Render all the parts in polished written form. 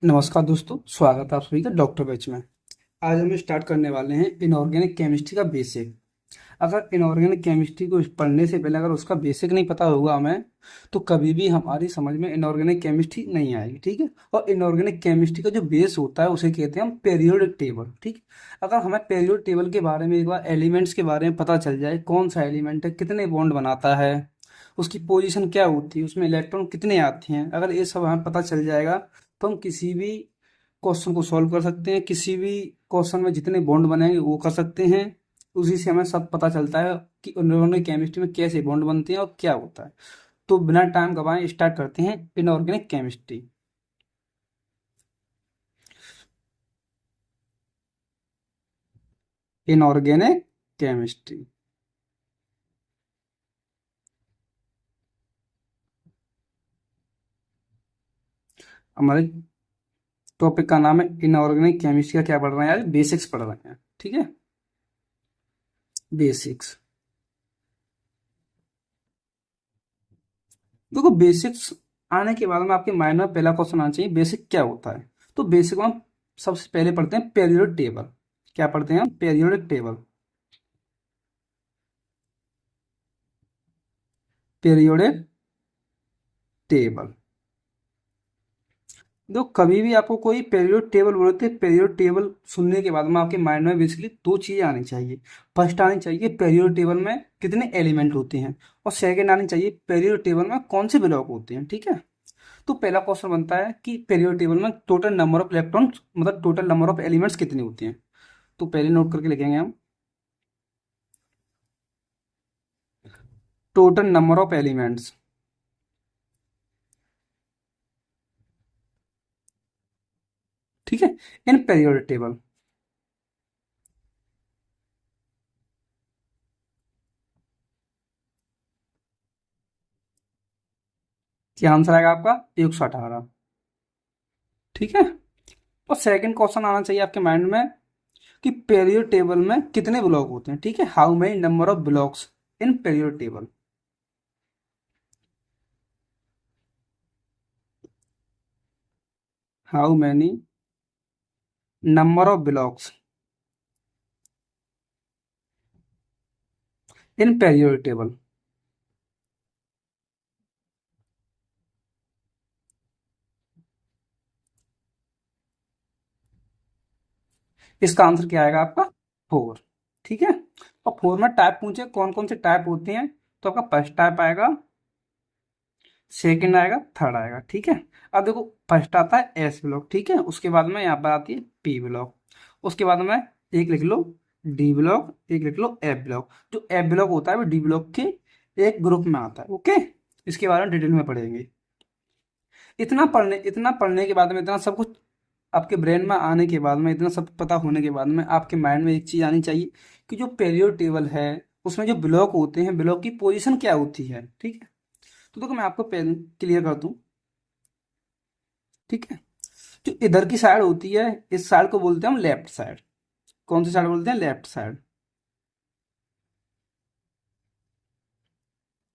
नमस्कार दोस्तों, स्वागत है आप सभी का डॉक्टर बैच में। आज हम स्टार्ट करने वाले हैं इनऑर्गेनिक केमिस्ट्री का बेसिक। अगर इनऑर्गेनिक केमिस्ट्री को पढ़ने से पहले अगर उसका बेसिक नहीं पता होगा हमें, तो कभी भी हमारी समझ में इनऑर्गेनिक केमिस्ट्री नहीं आएगी। ठीक है। और इनऑर्गेनिक केमिस्ट्री का जो बेस होता है उसे कहते हैं हम पेरियोडिक टेबल। ठीक। अगर हमें पेरियोडिक टेबल के बारे में एक बार एलिमेंट्स के बारे में पता चल जाए, कौन सा एलिमेंट है, कितने बॉन्ड बनाता है, उसकी पोजीशन क्या होती है, उसमें इलेक्ट्रॉन कितने आते हैं, अगर ये सब हमें पता चल जाएगा तो हम किसी भी क्वेश्चन को सॉल्व कर सकते हैं। किसी भी क्वेश्चन में जितने बॉन्ड बनेंगे वो कर सकते हैं। उसी से हमें सब पता चलता है कि इनऑर्गेनिक केमिस्ट्री में कैसे बॉन्ड बनते हैं और क्या होता है। तो बिना टाइम गवाए स्टार्ट करते हैं इनऑर्गेनिक केमिस्ट्री। इनऑर्गेनिक केमिस्ट्री हमारे टॉपिक का नाम है इनऑर्गेनिक केमिस्ट्री। का क्या पढ़ रहे हैं आज? बेसिक्स पढ़ रहे हैं। ठीक है, बेसिक्स। देखो, बेसिक्स आने के बाद में आपके माइंड में पहला क्वेश्चन आना चाहिए, बेसिक क्या होता है। तो बेसिक में हम सबसे पहले पढ़ते हैं पेरियोडिक टेबल। क्या पढ़ते हैं हम? Periodic table. Periodic table. देखो, कभी भी आपको कोई पेरियोडिक टेबल बोलते हैं, पेरियोडिक टेबल सुनने के बाद में आपके माइंड में बेसिकली दो चीजें आनी चाहिए। फर्स्ट आनी चाहिए पेरियोडिक टेबल में कितने एलिमेंट होते हैं, और सेकंड आनी चाहिए पेरियोडिक टेबल में कौन से ब्लॉक होते हैं। ठीक है। तो पहला क्वेश्चन बनता है कि पेरियोडिक टेबल में टोटल नंबर ऑफ इलेक्ट्रॉन्स, मतलब टोटल नंबर ऑफ एलिमेंट्स कितने होते हैं। तो पहले नोट करके लिखेंगे हम, टोटल नंबर ऑफ एलिमेंट्स। ठीक है, इन पेरियोडिक टेबल। क्या आंसर आएगा आपका? 118। ठीक है। और सेकंड क्वेश्चन आना चाहिए आपके माइंड में कि पेरियोडिक टेबल में कितने ब्लॉक होते हैं। ठीक है, how many number of blocks in periodic table. How many number of blocks in periodic table. इसका आंसर क्या आएगा आपका? 4। ठीक है। और 4 में टाइप पूछे कौन कौन से टाइप होते हैं, तो आपका फर्स्ट टाइप आएगा, सेकंड आएगा, थर्ड आएगा। ठीक है। अब देखो, फर्स्ट आता है एस ब्लॉक। ठीक है। उसके बाद में यहाँ पर आती है पी ब्लॉक। उसके बाद में एक लिख लो डी ब्लॉक, एक लिख लो एफ ब्लॉक। जो एफ ब्लॉक होता है वो डी ब्लॉक के एक ग्रुप में आता है। ओके। इसके बारे में डिटेल में पढ़ेंगे। इतना पढ़ने के बाद में, इतना सब कुछ आपके ब्रेन में आने के बाद में, इतना सब पता होने के बाद में आपके माइंड में एक चीज आनी चाहिए कि जो पेरियोडिक टेबल है उसमें जो ब्लॉक होते हैं, ब्लॉक की पोजीशन क्या होती है। ठीक है। तो देखो, मैं आपको पेन क्लियर कर दूं। ठीक है। जो इधर की साइड होती है, इस साइड को बोलते हैं हम लेफ्ट साइड। कौन सी साइड बोलते हैं? Left side.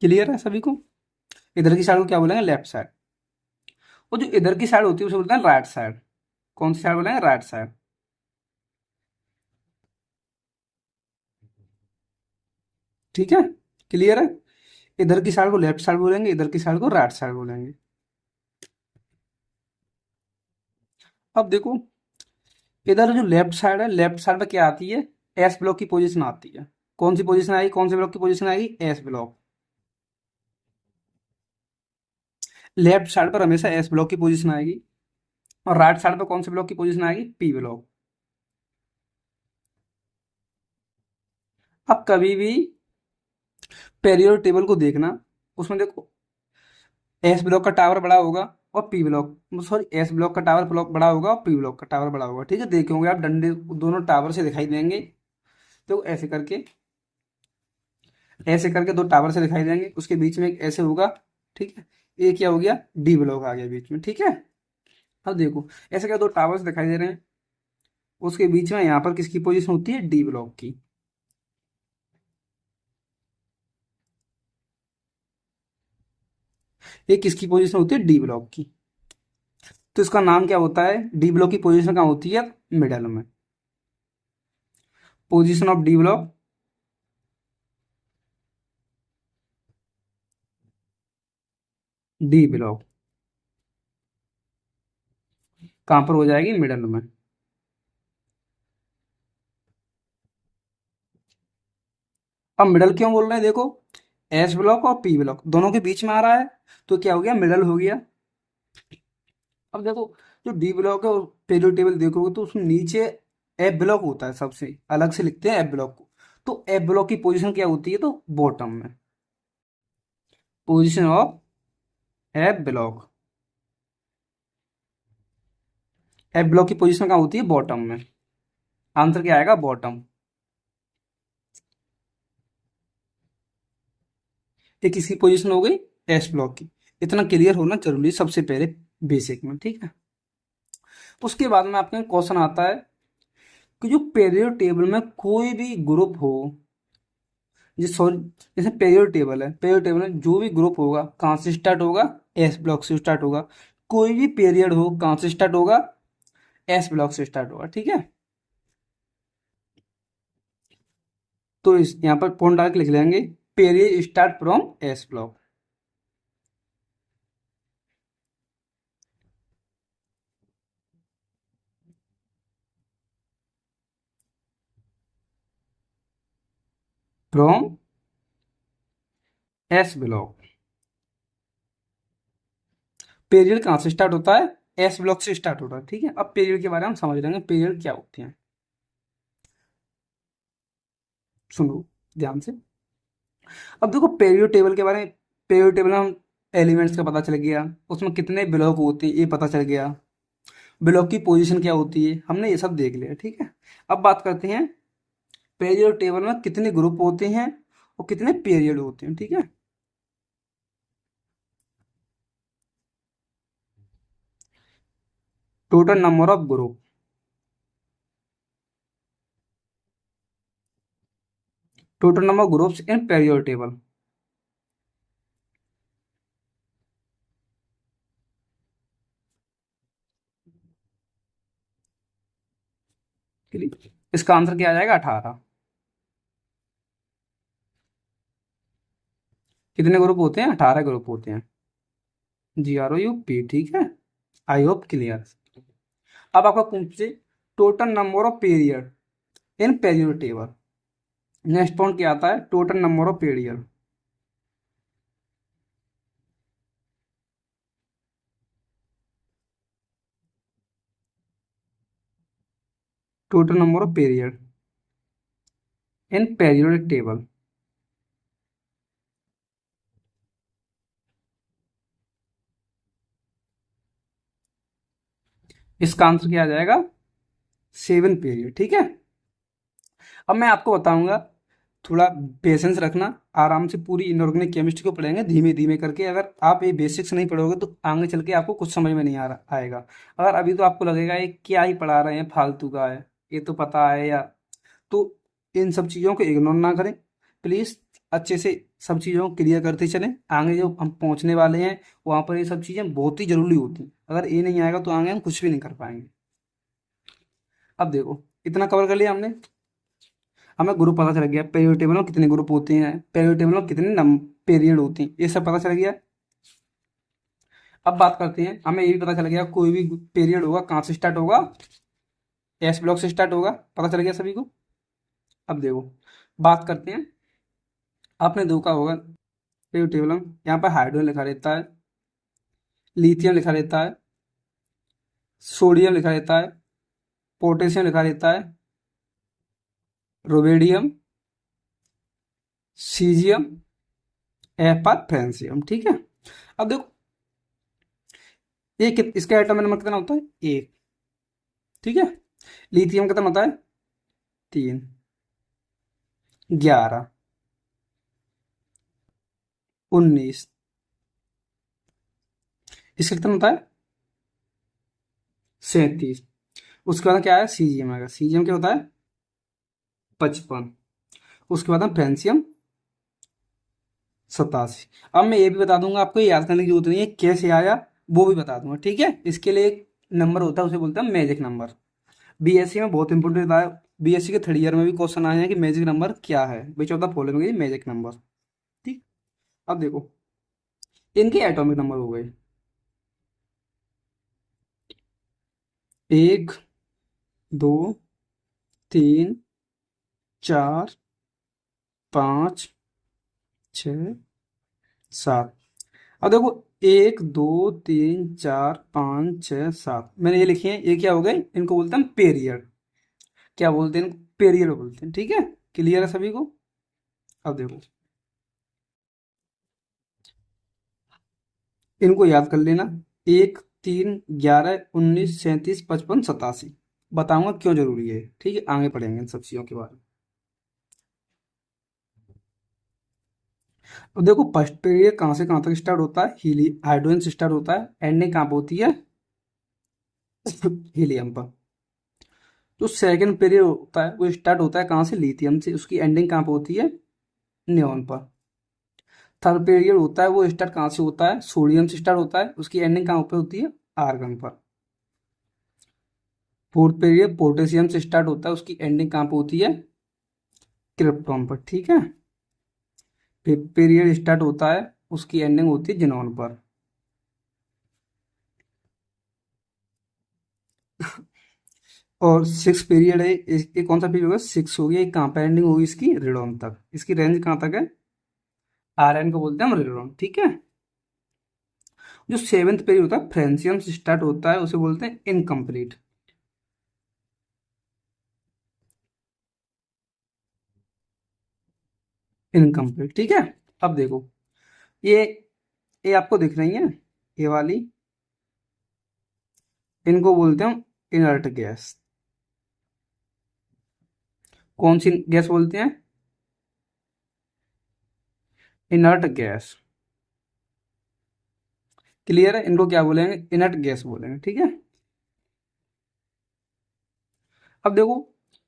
क्लियर है सभी को? इधर की साइड को क्या बोलेंगे? Left side. और जो इधर की साइड होती है उसे बोलते हैं राइट साइड। कौन सी साइड बोलेंगे? Right side. ठीक है, क्लियर है? इधर की साइड को लेफ्ट साइड बोलेंगे, इधर की साइड को राइट साइड बोलेंगे। अब देखो, इधर जो लेफ्ट साइड है, लेफ्ट साइड में क्या आती है? एस ब्लॉक की पोजीशन आती है। कौन सी पोजीशन आएगी? कौन से ब्लॉक की पोजीशन आएगी? S block. लेफ्ट साइड पर हमेशा एस ब्लॉक की पोजीशन आएगी। और राइट साइड पर कौन से ब्लॉक की पोजीशन आएगी? P block. अब कभी भी पेरियोडिक टेबल को देखना, उसमें देखो, एस ब्लॉक का टावर बड़ा होगा और P block, sorry, S block का टावर ब्लॉक बड़ा होगा और पी ब्लॉक का टावर बड़ा होगा। ठीक है, देखे होंगे आप, डंडे दोनों टावर से दिखाई देंगे। तो ऐसे करके दो टावर से दिखाई देंगे, उसके बीच में एक ऐसे होगा। ठीक है। ये क्या हो गया? डी ब्लॉक आ गया बीच में। ठीक है। अब देखो, ऐसे क्या दो टावर्स दिखाई दे रहे हैं, उसके बीच में यहाँ पर किसकी पोजीशन होती है? डी ब्लॉक की। ये किसकी पोजीशन होती है? डी ब्लॉक की। तो इसका नाम क्या होता है, डी ब्लॉक की पोजीशन कहाँ होती है, मिडल में। Position of D block D block कहाँ पर हो जाएगी, मिडल में। अब मिडल क्यों बोल रहे हैं, देखो एस ब्लॉक और पी ब्लॉक दोनों के बीच में आ रहा है, तो क्या हो गया, मिडल हो गया। अब देखो जो डी ब्लॉक है पीरियड टेबल देखोगे तो उसमें नीचे एफ ब्लॉक होता है, सबसे अलग से लिखते हैं एफ ब्लॉक को। तो एफ ब्लॉक की पोजीशन क्या होती है, तो बॉटम में। Position of F block, F block की पोजीशन कहाँ होती है, बॉटम में। आंसर क्या आएगा, बॉटम। ये किसकी पोजीशन हो गई, एस ब्लॉक की। इतना क्लियर होना जरूरी है सबसे पहले बेसिक में, ठीक है। उसके बाद में आपके क्वेश्चन आता है कि जो पीरियड टेबल में कोई भी ग्रुप हो, जिस सॉरी जैसे पीरियड टेबल है, पीरियड टेबल में जो भी ग्रुप होगा कहाँ से स्टार्ट होगा, एस ब्लॉक से स्टार्ट होगा। कोई भी पीरियड हो कहाँ से स्टार्ट होगा, एस ब्लॉक से स्टार्ट होगा, ठीक है। तो इस यहाँ पर पॉइंट डाल के लिख लेंगे, period start from S block. From S block, period कहाँ से स्टार्ट होता है, एस ब्लॉक से स्टार्ट होता है, ठीक है। अब पीरियड के बारे में हम समझ लेंगे, पीरियड क्या होती है। सुनो ध्यान से। अब देखो पीरियड टेबल के बारे में, पीरियड टेबल में हम एलिमेंट्स का पता चल गया, उसमें कितने ब्लॉक होते हैं ये पता चल गया, ब्लॉक की पोजीशन क्या होती है हमने ये सब देख लिया, ठीक है। अब बात करते हैं पीरियड टेबल में कितने ग्रुप होते हैं और कितने पीरियड होते हैं, ठीक है। Total number of group, total number of groups in period table. इसका आंसर क्या आ जाएगा, 18। कितने ग्रुप होते हैं, 18 ग्रुप होते हैं। GROUP, ठीक है। I hope clear. अब आपका पूछे total number of period in period table. Next point क्या आता है, total number of period. Total number of period in period table. इसका आंसर क्या आ जाएगा, 7 पीरियड, ठीक है। अब मैं आपको बताऊंगा, थोड़ा पेशेंस रखना, आराम से पूरी इनऑर्गेनिक केमिस्ट्री को पढ़ेंगे धीमे धीमे करके। अगर आप ये बेसिक्स नहीं पढ़ोगे तो आगे चल के आपको कुछ समझ में नहीं आएगा। अगर अभी तो आपको लगेगा ये क्या ही पढ़ा रहे हैं, फालतू का है, ये तो पता है या, तो इन सब चीज़ों को इग्नोर ना करें प्लीज़। अच्छे से सब चीज़ों को क्लियर करते चलें, आगे जो हम पहुंचने वाले हैं वहाँ पर ये सब चीज़ें बहुत ही ज़रूरी होती हैं। अगर ये नहीं आएगा तो आगे हम कुछ भी नहीं कर पाएंगे। अब देखो इतना कवर कर लिया हमने, हमें ग्रुप पता चल गया, पीरियड टेबल में कितने ग्रुप होते हैं, पीरियड टेबल में कितने पीरियड होती हैं, ये सब पता चल गया। अब बात करते हैं, हमें ये भी पता चल गया कोई भी पीरियड होगा कहाँ से स्टार्ट होगा, एस ब्लॉक से स्टार्ट होगा, पता चल गया सभी को। अब देखो बात करते हैं, आपने देखा होगा पीरियड टेबल में यहाँ पर हाइड्रोजन लिखा रहता है, लिथियम लिखा रहता है, सोडियम लिखा रहता है, पोटेशियम लिखा रहता है, रोवेडियम, सीजियम, एपर फ्रेंसियम, ठीक है। अब देखो एक इसका एटॉमिक नंबर कितना होता है, एक, ठीक है। लिथियम कितना होता है, 3, 11, 19, इसका कितना होता है, 37। उसके बाद क्या है, सीजियम आएगा, सीजियम क्या होता है, 55। उसके बाद फ्रेंसियम 87। अब मैं ये भी बता दूंगा, आपको याद करने की जरूरत नहीं है कैसे आया, वो भी बता दूंगा, ठीक है। इसके लिए एक नंबर होता है, उसे बोलते हैं मैजिक नंबर। बीएससी में बहुत इंपॉर्टेंट है, बीएससी के थर्ड ईयर में भी क्वेश्चन आए हैं कि मैजिक नंबर क्या है, which of the following magic number. ठीक। अब देखो इनके एटॉमिक नंबर हो गए, 1, 2, 3, 4, 5, 6, 7। अब देखो 1, 2, 3, 4, 5, 6, 7 मैंने ये लिखे हैं, ये क्या हो गए, इनको बोलते हैं पीरियड। क्या बोलते हैं, पीरियड बोलते हैं, ठीक है। क्लियर है सभी को। अब देखो इनको याद कर लेना, 1, 3, 11, 19, 37, 55, 87। बताऊंगा क्यों जरूरी है, ठीक है, आगे पढ़ेंगे इन सब चीजों के बारे में। अब देखो फर्स्ट पीरियड कहाँ से कहाँ तक स्टार्ट होता है, हाइड्रोजन से स्टार्ट होता है, एंडिंग कहाँ पे होती है, हीलियम पर। जो सेकंड पीरियड होता है वो स्टार्ट होता है कहाँ से, लिथियम से, उसकी एंडिंग कहाँ पे होती है, नियोन पर। थर्ड पीरियड होता है वो स्टार्ट कहाँ से होता है, सोडियम से स्टार्ट होता है, उसकी एंडिंग कहाँ पे होती है, आर्गन पर। फोर्थ पीरियड पोटेशियम से स्टार्ट होता है, उसकी एंडिंग कहाँ पे होती है, क्रिप्टॉन पर, ठीक है। फिफ्थ पीरियड स्टार्ट होता है, उसकी एंडिंग होती है जिनोन पर। और सिक्स पीरियड है, ये कौन सा पीरियड होगा, सिक्स हो गया, ये कहाँ पे एंडिंग होगी इसकी, रेडॉन तक। इसकी रेंज कहाँ तक है, आर एन को बोलते हैं हम रेडॉन, ठीक है। जो सेवेंथ पीरियड होता है फ्रेंसियम से स्टार्ट होता है, उसे बोलते हैं इनकम्प्लीट। इनकम्प्लीट, ठीक है। अब देखो ये ये आपको दिख रही है, ये वाली, इनको बोलते हैं इनर्ट गैस। कौन सी गैस बोलते हैं, इनर्ट गैस। क्लियर है, इनको क्या बोलेंगे, इनर्ट गैस बोलेंगे, ठीक है। अब देखो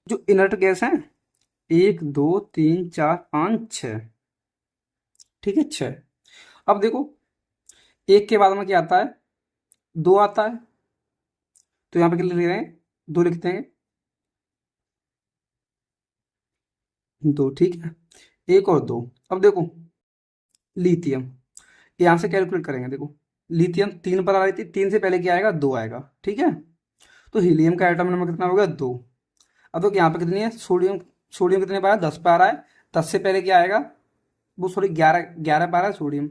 जो इनर्ट गैस है, 1, 2, 3, 4, 5, 6, ठीक है, 6। अब देखो एक के बाद में क्या आता है, दो आता है, तो यहाँ पे क्या लिख रहे हैं, दो लिखते हैं, दो, ठीक है। एक और दो। अब देखो लिथियम, यहाँ से कैलकुलेट करेंगे, देखो लिथियम 3 पर आ रही थी, 3 से पहले क्या आएगा, 2 आएगा, ठीक है। तो हीलियम का एटॉमिक नंबर कितना होगा, 2। अब देखो यहाँ पे कितनी है, सोडियम, सोडियम कितने पर आ रहा है, 10 पे आ रहा है। 10 से पहले क्या आएगा, वो सॉरी 11, 11 पे आ रहा है सोडियम,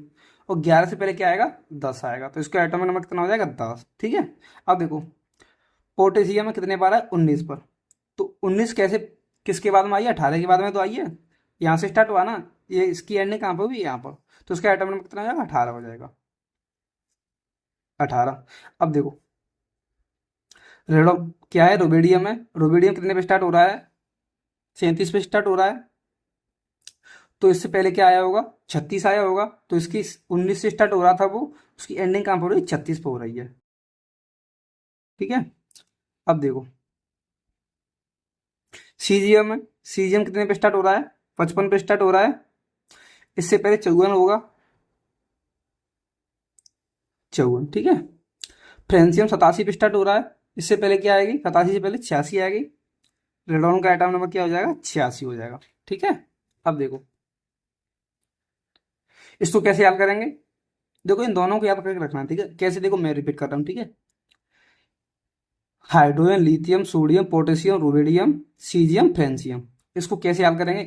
और 11 से पहले क्या आएगा, 10 आएगा, तो इसका एटॉमिक नंबर कितना हो जाएगा, 10, ठीक है। अब देखो पोटेशियम में कितने पर आ रहा है, 19 पर। तो 19 कैसे, किसके बाद में आई है, 18 के बाद में तो आई है, यहाँ से स्टार्ट हुआ ना, ये इसकी एंडिंग कहाँ पर हुई, यहाँ पर। तो इसका एटॉमिक नंबर कितना हो जाएगा, 18 हो जाएगा, 18। अब देखो रेडो क्या है, रोबेडियम है, रोबेडियम कितने पे स्टार्ट हो रहा है, 37 पे स्टार्ट हो रहा है। तो इससे पहले क्या आया होगा, 36 आया होगा, तो इसकी 19 से स्टार्ट हो रहा था वो, उसकी एंडिंग कहाँ पर हो रही है, 36 पे हो रही है, ठीक है। अब देखो सीजियम है, सीजियम कितने पे स्टार्ट हो रहा है, 55 पे स्टार्ट हो रहा है, इससे पहले 54 होगा, 54, ठीक है। फ्रेंसियम 87 पे स्टार्ट हो रहा है, इससे पहले क्या आएगी, 87 से पहले 86 आएगी। रेडॉन का एटॉमिक नंबर क्या हो जाएगा, 86 हो जाएगा, ठीक है। अब देखो इसको कैसे याद करेंगे, देखो इन दोनों को याद करके रखना है, ठीक है। कैसे, देखो मैं रिपीट कर रहा हूँ, ठीक है। Hydrogen, lithium, sodium, potassium, rubidium, caesium, francium. इसको कैसे याद करेंगे,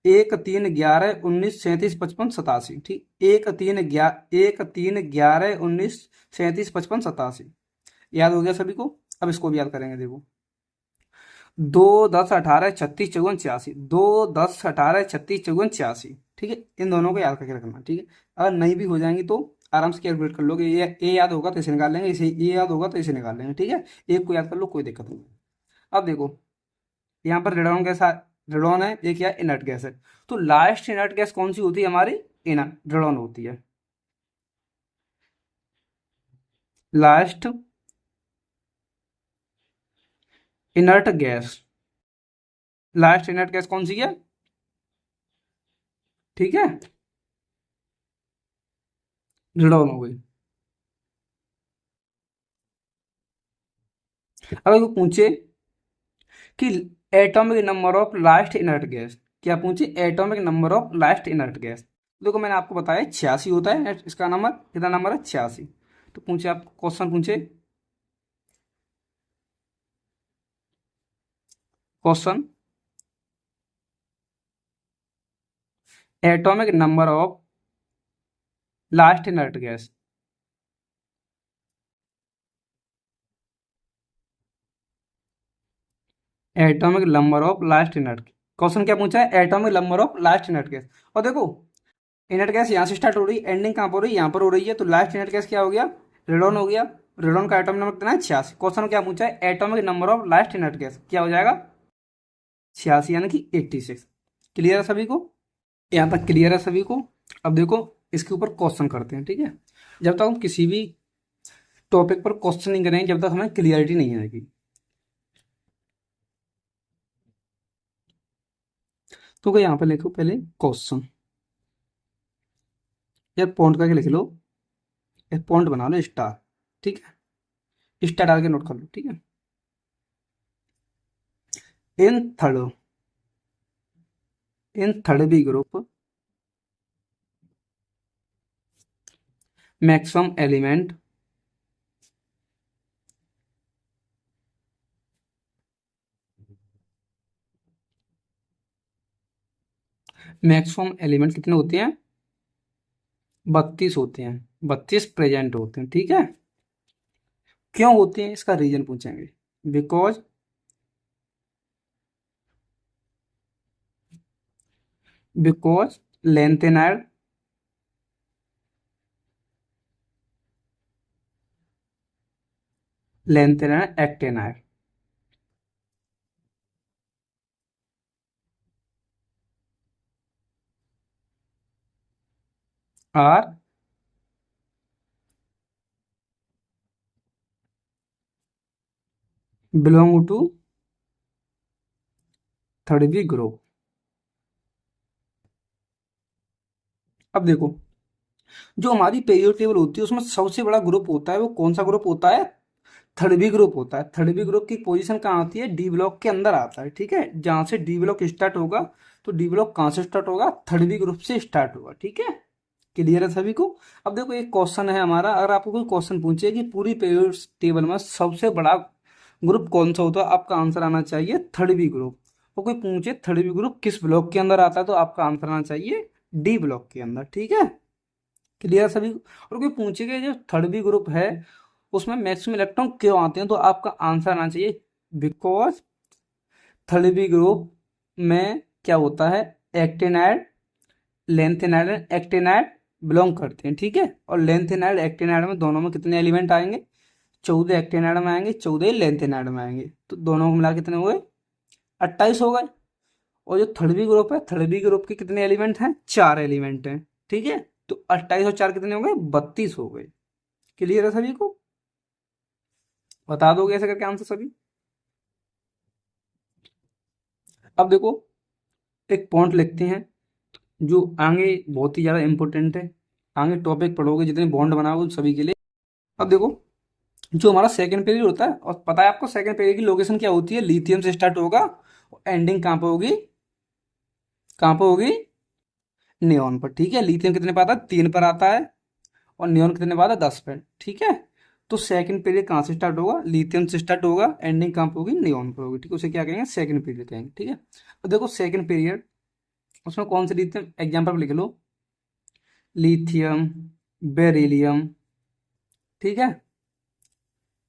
1, 3, 11, 19, 37, 55, 87, ठीक। 1, 3, 11, 19, 37, 55, 87 याद हो गया सभी को। अब इसको भी याद करेंगे, देखो 2, 10, 18, 36, 54, 86, 2, 10, 18, 36, 54, 86, ठीक है। इन दोनों को याद करके रखना, ठीक है। अगर नहीं भी हो जाएंगी तो आराम से कैलकुलेट कर लोगे, ये याद होगा तो इसे निकाल लेंगे, इसे ये याद होगा तो इसे निकाल लेंगे, ठीक है। एक को याद कर लो, कोई दिक्कत नहीं। अब देखो यहाँ पर रेडॉन गैस, रेडॉन है, ये क्या है, इनर्ट गैस है। तो लास्ट इनर्ट गैस कौन सी होती है हमारी, इनर्ट रेडॉन होती है, last inert gas. Last inert gas कौन सी है, ठीक है, रेडॉन हो गई। अगर कोई पूछे कि atomic number of last inert gas, क्या पूछे atomic number of last inert gas, देखो मैंने आपको बताया 86 होता है इसका नंबर, कितना नंबर है 86। तो पूछे आप क्वेश्चन पूछे, question atomic number of last inert gas, atomic number of last inert, question क्या पूछा है atomic number of last inert gas. और देखो इनर्ट गैस यहाँ से स्टार्ट हो रही है, एंडिंग कहाँ पर हो रही है, यहाँ पर हो रही है, तो लास्ट इनर्ट गैस क्या हो गया, रेडॉन हो गया। रेडॉन का एटॉमिक नंबर कितना है 86। क्वेश्चन क्या पूछा है atomic number of last inert gas, क्या हो जाएगा 86 यानी कि 86। क्लियर है सभी को, यहाँ तक क्लियर है सभी को। अब देखो इसके ऊपर क्वेश्चन करते हैं, ठीक है। जब तक हम किसी भी टॉपिक पर क्वेश्चन नहीं करेंगे जब तक हमें क्लियरिटी नहीं आएगी। तो क्या यहाँ पे लिखो पहले क्वेश्चन, यार पॉइंट करके लिख लो, एक पॉइंट बना लो स्टार, ठीक है, स्टार डाल के नोट कर लो, ठीक है। In third, in third B group maximum element maximum element कितने होते हैं 32 होते हैं, 32 प्रेजेंट होते हैं, ठीक है। क्यों होते हैं इसका रीजन पूछेंगे, because because lanthanide lanthanide actinide are belong to third B group. अब देखो जो हमारी पीरियोडिक टेबल होती है उसमें सबसे बड़ा ग्रुप होता है, वो कौन सा ग्रुप होता है, थर्ड बी ग्रुप होता है। थर्ड बी ग्रुप की पोजीशन कहाँ आती है, डी ब्लॉक के अंदर आता है, ठीक है। जहां से डी ब्लॉक स्टार्ट होगा, तो डी ब्लॉक कहाँ से स्टार्ट होगा, थर्ड बी ग्रुप से स्टार्ट होगा, ठीक है। क्लियर है सभी को। अब देखो एक क्वेश्चन है हमारा, अगर आपको कोई क्वेश्चन पूछे कि पूरी पीरियोडिक टेबल में सबसे बड़ा ग्रुप कौन सा होता है, आपका आंसर आना चाहिए थर्ड बी ग्रुप। और कोई पूछे थर्ड बी ग्रुप किस ब्लॉक के अंदर आता है, तो आपका आंसर आना चाहिए डी ब्लॉक के अंदर, ठीक है। क्लियर सभी। और कोई पूछे कि जो थर्ड बी ग्रुप है उसमें मैक्सिमम इलेक्ट्रॉन क्यों आते हैं, तो आपका आंसर आना चाहिए बिकॉज थर्ड बी ग्रुप में क्या होता है, एक्टिनाइड लेंथेनाइड एक्टिनाइड बिलोंग करते हैं, ठीक है। और लेंथेनाइड एक्टिनाइड में दोनों में कितने एलिमेंट आएंगे, 14 एक्टिनाइड में आएंगे, 14 लेंथेनाइड में आएंगे, तो दोनों को मिला के कितने हुए 28 हो गए। और जो थर्ड बी ग्रुप है, थर्ड बी ग्रुप के कितने एलिमेंट हैं, 4 एलिमेंट हैं, ठीक है। तो 28 और 4 कितने हो गए 32 हो गए। क्लियर है सभी को, बता दोगे ऐसे करके आंसर सभी। अब देखो एक पॉइंट लिखते हैं जो आगे बहुत ही ज़्यादा इंपॉर्टेंट है, आगे टॉपिक पढ़ोगे जितने बॉन्ड बनाओगे सभी के लिए। अब देखो जो हमारा सेकंड पीरियड होता है, और पता है आपको सेकंड पीरियड की लोकेशन क्या होती है, लिथियम से स्टार्ट होगा और एंडिंग कहाँ पे होगी, कहाँ पे होगी, नियॉन पर, ठीक है। लिथियम कितने पर आता है 3 पर आता है, और नियॉन कितने पर आता है 10 पर, ठीक है। तो सेकंड पीरियड कहाँ से स्टार्ट होगा, लिथियम से स्टार्ट होगा, एंडिंग कहाँ पे होगी, नियॉन पर होगी, ठीक है। उसे क्या कहेंगे सेकंड पीरियड कहेंगे, ठीक है। तो देखो सेकंड पीरियड उसमें कौन से लिथियम एग्जाम्पल लिख लो, लिथियम, बेरिलियम, ठीक है,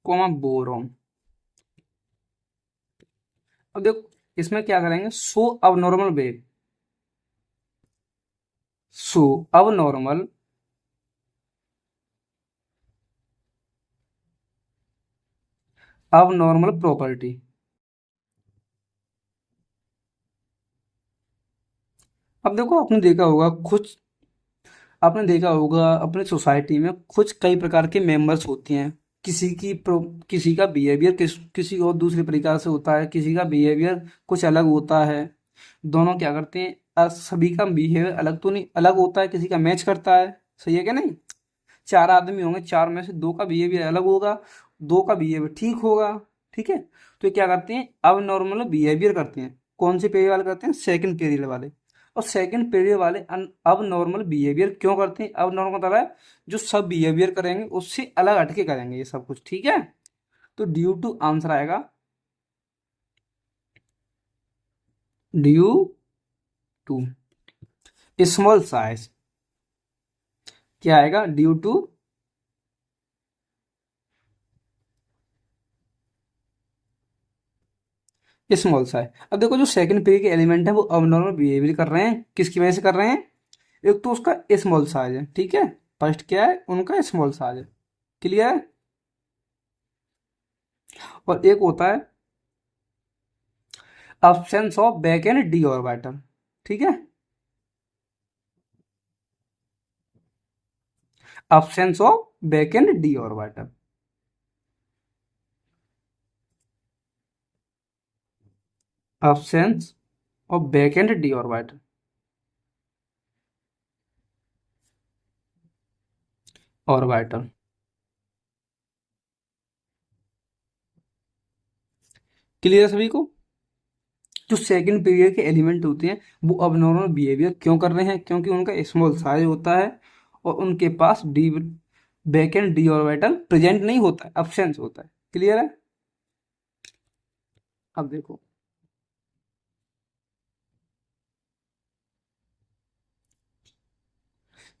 कोमा बोरोन। अब देखो इसमें क्या करेंगे, सो अब नॉर्मल वेव, सो अब नॉर्मल, अब नॉर्मल प्रॉपर्टी। अब देखो आपने देखा होगा अपने सोसाइटी में कुछ कई प्रकार के मेंबर्स होते हैं, किसी का बिहेवियर किसी और दूसरे प्रकार से होता है, किसी का बिहेवियर कुछ अलग होता है। दोनों क्या करते हैं, सभी का बिहेवियर अलग तो नहीं, अलग होता है, किसी का मैच करता है, सही है क्या नहीं। 4 आदमी होंगे, 4 में से 2 का बिहेवियर अलग होगा, 2 का बिहेवियर ठीक होगा, ठीक है। तो ये क्या करते हैं, अब नॉर्मल बिहेवियर करते हैं। कौन से पीरियड वाले करते हैं, सेकंड पीरियड वाले। और सेकंड पीरियड वाले अब नॉर्मल बिहेवियर क्यों करते हैं, अब नॉर्मल मतलब है जो सब बिहेवियर करेंगे उससे अलग हटके करेंगे ये सब कुछ, ठीक है। तो ड्यू टू आंसर आएगा, ड्यू टू स्मॉल साइज। क्या आएगा, ड्यू टू स्मॉल साइज। अब देखो जो सेकंड पीरियड के एलिमेंट है वो अब नॉर्मल बिहेवियर कर रहे हैं, किसकी वजह से कर रहे हैं, एक तो उसका स्मॉल साइज है, ठीक है। फर्स्ट क्या है, उनका स्मॉल साइज है, क्लियर है। और एक होता है absence of back and d orbital, ठीक है। Absence of back and d orbital, absence of back and d orbital, orbital, clear है सभी को। जो सेकंड पीरियड के एलिमेंट होते हैं वो अब नॉर्मल बिहेवियर क्यों कर रहे हैं, क्योंकि उनका स्मॉल साइज होता है और उनके पास d back and d orbital present नहीं होता है, अब्सेंस होता है, क्लियर है। अब देखो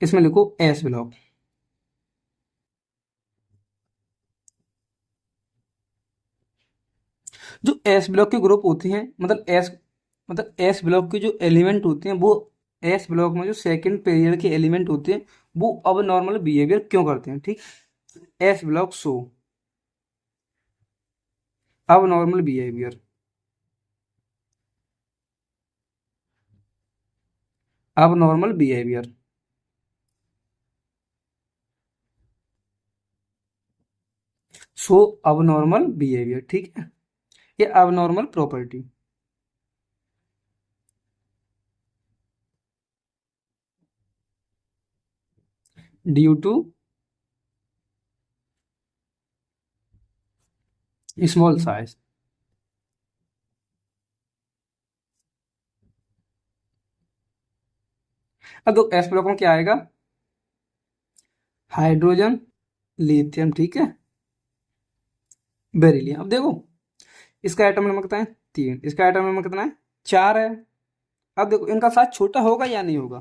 इसमें लिखो एस ब्लॉक। जो एस ब्लॉक के ग्रुप होते हैं, मतलब एस ब्लॉक के जो एलिमेंट होते हैं वो एस ब्लॉक में जो सेकंड पीरियड के एलिमेंट होते हैं वो अब नॉर्मल बिहेवियर क्यों करते हैं, ठीक। S block show abnormal behaviour, abnormal behaviour, show abnormal behaviour, ठीक है। ये abnormal property, due to small size. अब तो एस ब्लॉक में क्या आएगा, हाइड्रोजन, लिथियम, ठीक है, बेरिलियम। अब देखो इसका एटम नंबर कितना है, 3, इसका एटम नंबर कितना है, 4 है। अब देखो इनका साइज छोटा होगा या नहीं होगा,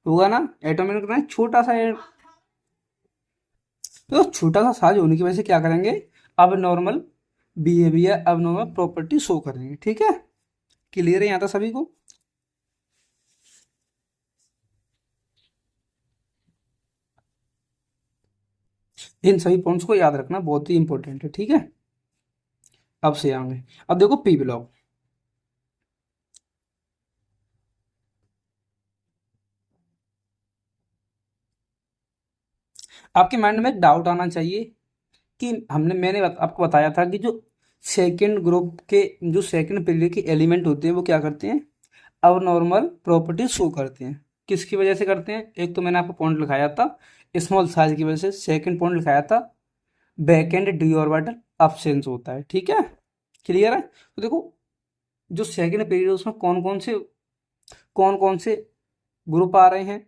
होगा ना, एटम नंबर कितना है, छोटा सा है। तो छोटा सा साइज होने की वजह से क्या करेंगे, अब normal behaviour, abnormal property show करेंगे, ठीक है। क्लियर है यहाँ तक सभी को। इन सभी पॉइंट्स को याद रखना बहुत ही इंपॉर्टेंट है, ठीक है। अब से आएंगे, अब देखो पी ब्लॉक। आपके माइंड में एक डाउट आना चाहिए कि आपको बताया था कि जो सेकंड ग्रुप के, जो सेकंड पीरियड के एलिमेंट होते हैं वो क्या करते हैं, अब नॉर्मल प्रॉपर्टी शो करते हैं। किसकी वजह से करते हैं, एक तो मैंने आपको पॉइंट लिखाया था स्मॉल साइज की वजह से, सेकंड पॉइंट लिखाया था back and d orbital absence होता है, ठीक है। क्लियर है। तो देखो जो सेकंड पीरियड है उसमें कौन कौन से ग्रुप आ रहे हैं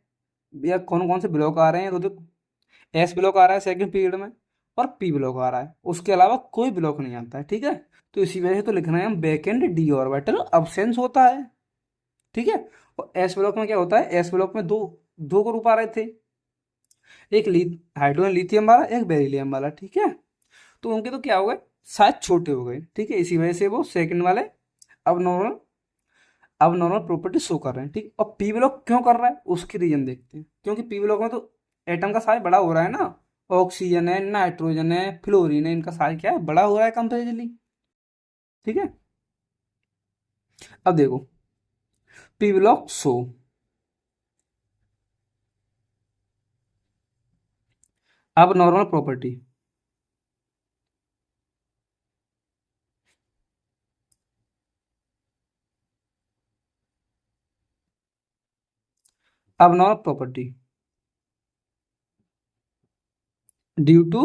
या कौन कौन से ब्लॉक आ रहे हैं, तो देखो एस ब्लॉक आ रहा है सेकंड पीरियड में और पी ब्लॉक आ रहा है, उसके अलावा कोई ब्लॉक नहीं आता है, ठीक है। तो इसी वजह से तो लिखना है हम back and d orbital absence होता है, ठीक है। और एस ब्लॉक में क्या होता है, एस ब्लॉक में दो दो ग्रुप आ रहे थे, एक हाइड्रोजन लिथियम वाला, एक बेरिलियम वाला, ठीक है। तो उनके तो क्या हो गए, साइज छोटे हो गए, ठीक है। इसी वजह से वो सेकंड वाले अब नॉर्मल अब नॉर्मल प्रॉपर्टी शो कर रहे हैं, ठीक। और पी ब्लॉक क्यों कर रहा है उसकी रीजन देखते हैं, क्योंकि पी ब्लॉक में तो एटम का साइज बड़ा हो रहा है ना, ऑक्सीजन है, नाइट्रोजन है, फ्लोरीन है, इनका साइज क्या है, बड़ा हो रहा है कंपेरेटिवली, ठीक है। अब देखो p block show abnormal property, abnormal property due to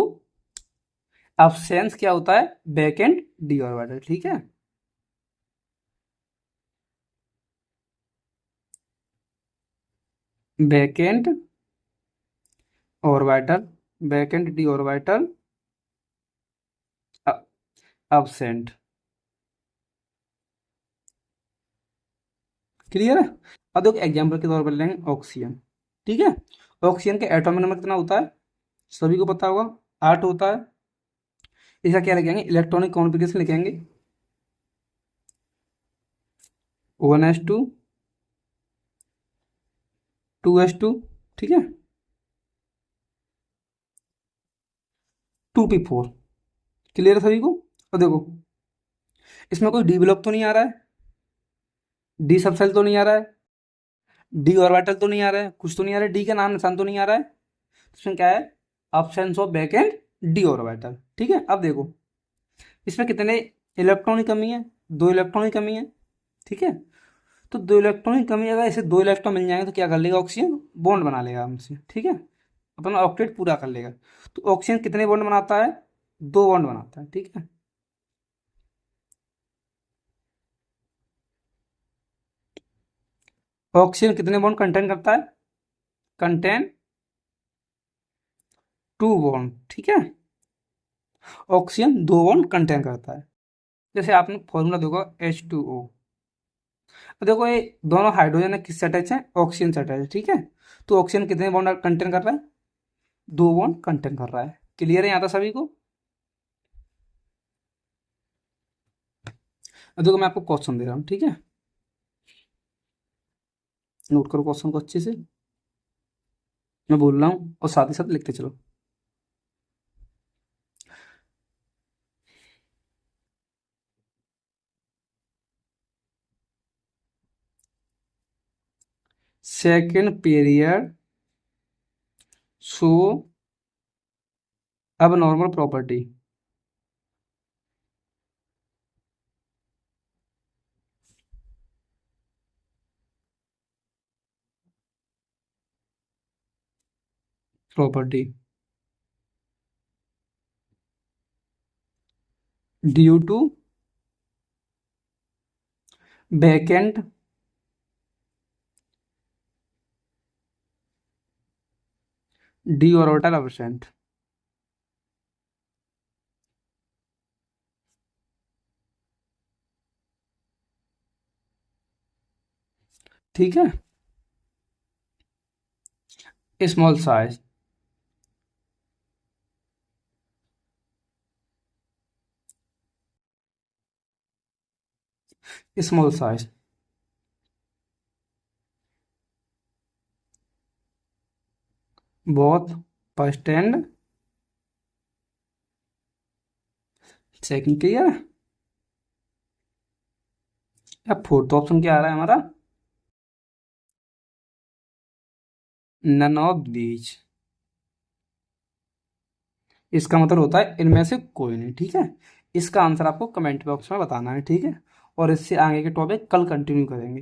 absence क्या होता है? वैकेंट डी ऑर्बिटल, ठीक है। Vacant orbital, vacant d orbital, absent. Clear है? अब देखो एग्जाम्पल के तौर पर लेंगे ऑक्सीजन, ठीक है। ऑक्सीजन के एटॉमिक नंबर कितना होता है? सभी को पता होगा, 8 होता है। इसका क्या लिखेंगे? इलेक्ट्रॉनिक कॉन्फ़िगरेशन लिखेंगे 1s2 2s2, ठीक है, 2p4। क्लियर है सभी को? और देखो इसमें कोई डी ब्लॉक तो नहीं आ रहा है, डी सबसेल तो नहीं आ रहा है, डी ऑर्बिटल तो नहीं आ रहा है, कुछ तो नहीं आ रहा है, डी का नाम निशान तो नहीं आ रहा है। इसमें क्या है? Absence of vacant d orbital, ठीक है। अब देखो इसमें कितने इलेक्ट्रॉन की कमी है? 2 इलेक्ट्रॉन की कमी है, ठीक है। तो 2 इलेक्ट्रॉन की कमी, अगर इसे 2 इलेक्ट्रॉन मिल जाएंगे तो क्या कर लेगा? ऑक्सीजन बॉन्ड बना लेगा हमसे, ठीक है, अपना ऑक्टेट पूरा कर लेगा। तो ऑक्सीजन कितने बॉन्ड बनाता है? 2 बॉन्ड बनाता है, ठीक है। ऑक्सीजन कितने बॉन्ड कंटेन करता है? कंटेन 2 बॉन्ड, ठीक है। ऑक्सीजन 2 बॉन्ड कंटेन करता है। जैसे आपने फॉर्मूला देखो H2O, देखो ये दोनों हाइड्रोजन है, किससे अटैच है? ऑक्सीजन से अटैच है, ठीक है। तो ऑक्सीजन कितने बॉन्ड कंटेन कर रहा है? 2 बॉन्ड कंटेन कर रहा है। क्लियर है यहाँ तक सभी को? अब देखो मैं आपको क्वेश्चन दे रहा हूँ, ठीक है, नोट करो क्वेश्चन को अच्छे से, मैं बोल रहा हूँ और साथ ही साथ लिखते चलो। Second period show abnormal property, property due to vacant d orbital absent, ठीक है। Small size, small size, both first and second. Clear है? अब फोर्थ ऑप्शन क्या आ रहा है हमारा? None of these. इसका मतलब होता है इनमें से कोई नहीं, ठीक है। इसका आंसर आपको कमेंट बॉक्स में बताना है, ठीक है। और इससे आगे के टॉपिक कल कंटिन्यू करेंगे।